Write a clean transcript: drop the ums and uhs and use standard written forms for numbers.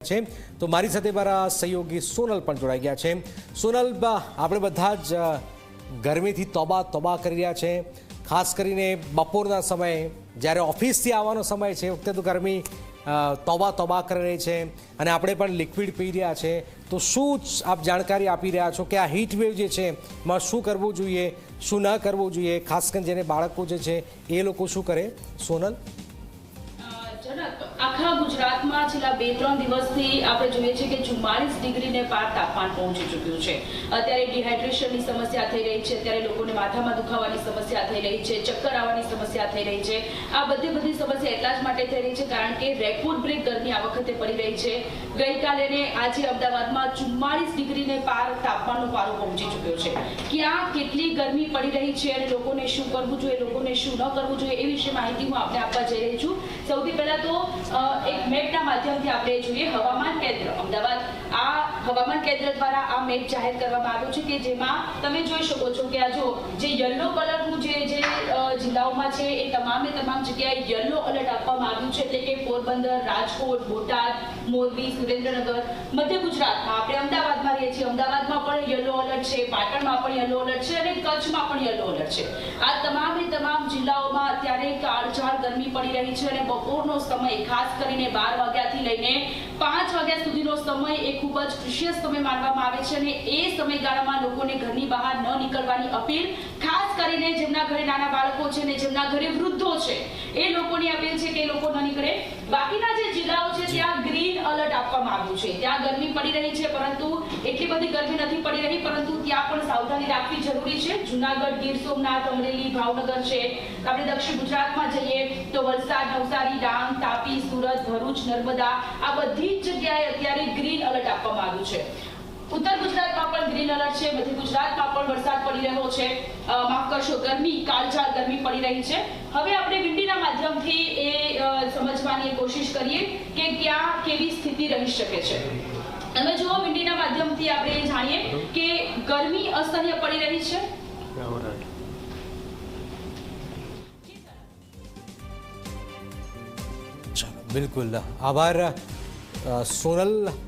છે। તો મારી સાથે મારા સહયોગી સોનલ પણ જોડાઈ ગયા છે। સોનલ, આપણે બધા જ ગરમીથી તોબા કરી રહ્યા છે। ખાસ કરીને બપોરના સમયે જ્યારે ઓફિસથી આવવાનો સમય છે, વખતે તો ગરમી તોબા કરી રહી છે અને આપણે પણ લિક્વિડ પી રહ્યા છે। તો શું આપ જાણકારી આપી રહ્યા છો કે આ હીટ વેવ જે છે એમાં શું કરવું જોઈએ, શું ન કરવું જોઈએ, ખાસ કરીને જેને બાળકો જે છે એ લોકો શું કરે? સોનલ, આખા ગુજરાતમાં છેલ્લા 2-3 દિવસથી આપણે જોઈએ છે કે 44 ડિગ્રીને પાર તાપમાન પહોંચી ચૂક્યું છે। અત્યારે ડિહાઇડ્રેશનની સમસ્યા થઈ રહી છે, અત્યારે લોકોને માથામાં દુખાવાની સમસ્યા થઈ રહી છે, ચક્કર આવવાની સમસ્યા થઈ રહી છે। આ બધી સમસ્યા એટલા જ માટે થઈ રહી છે કારણ કે રેકોર્ડ બ્રેક ગરમી આ વખતે પડી રહી છે। ગઈકાલે ને આજે અમદાવાદમાં 44 ડિગ્રીને પાર તાપમાનનો પારો પહોંચી ચૂક્યો છે। ક્યાં કેટલી ગરમી પડી રહી છે અને લોકોને શું કરવું જોઈએ, લોકોને શું ન કરવું જોઈએ, એ વિશે માહિતી હું આપને આપવા જઈ રહી છું। સૌથી પહેલા તો એક મેપના માધ્યમથી આપણે જોઈએ હવામાન કેન્દ્ર અમદાવાદ। આ હવામાન કેન્દ્ર દ્વારા આ મેપ જાહેર કરવામાં આવ્યો છે કે જેમાં તમે જોઈ શકો છો કે આ જો જે યલો કલરનું જે જિલ્લાઓમાં છે એ તમામ જગ્યાએ યલો એલર્ટ આપવામાં આવ્યું છે, એટલે કે પોરબંદર, રાજકોટ, બોટાદ, મોરબી, સુરેન્દ્રનગર, મધ્ય ગુજરાતમાં આપણે અમદાવાદમાં રહીએ છીએ, અમદાવાદમાં પણ યલો એલર્ટ છે, પાટણમાં પણ યલો એલર્ટ છે અને કચ્છમાં પણ યલો એલર્ટ છે। આ તમામ જિલ્લાઓમાં અત્યારે કાળઝાળ ગરમી પડી રહી છે અને બપોરનો સમય ખાસ કરીને 12 વાગ્યાથી લઈને 5 વાગ્યા સુધીનો સમય એ ખૂબ જ ક્રુશિયસ સમય માનવામાં આવે છે અને એ સમયગાળામાં લોકોને ઘરની બહાર ન નીકળવાની અપીલ, ખાસ કરીને જેમના ઘરે નાના બાળકો છે ને જેમના ઘરે વૃદ્ધો છે એ લોકોની અપીલ છે કે એ લોકો ન નીકળે। બાકીના જે જિલ્લાઓ છે ત્યાં ગ્રીન એલર્ટ આપવામાં આવ્યું છે। ત્યાં ગરમી પડી રહી છે પરંતુ એટલી બધી ગરમી નથી પડી રહી, પરંતુ ત્યાં પણ સાવધાની રાખવી જરૂરી છે। જૂનાગઢ, ગીર સોમનાથ, અમરેલી, ભાવનગર છે। આપણે દક્ષિણ ગુજરાતમાં જઈએ તો વલસાડ, નવસારી, ડાંગ, તાપી, સુરત, ભરૂચ, નર્મદા આ બધી જ જગ્યાએ અત્યારે ગ્રીન એલર્ટ આપવામાં આવ્યું છે। ઉત્તર ગુજરાતમાં પણ ગ્રીન એલર્ટ છે, મધ્ય ગુજરાતમાં પણ વરસાદ પડી રહ્યો છે, માફ કરશો કાળઝાળ ગરમી પડી રહી છે। હવે આપણે વિંડીના માધ્યમથી એ સમજવાની કોશિશ કરીએ કે ક્યાં કેવી સ્થિતિ રહી શકે છે। તમે જુઓ, વિંડીના માધ્યમથી આપણે જાણીએ કે ગરમી અસહ્ય પડી રહી છે। બિલકુલ, આભાર સોનલ।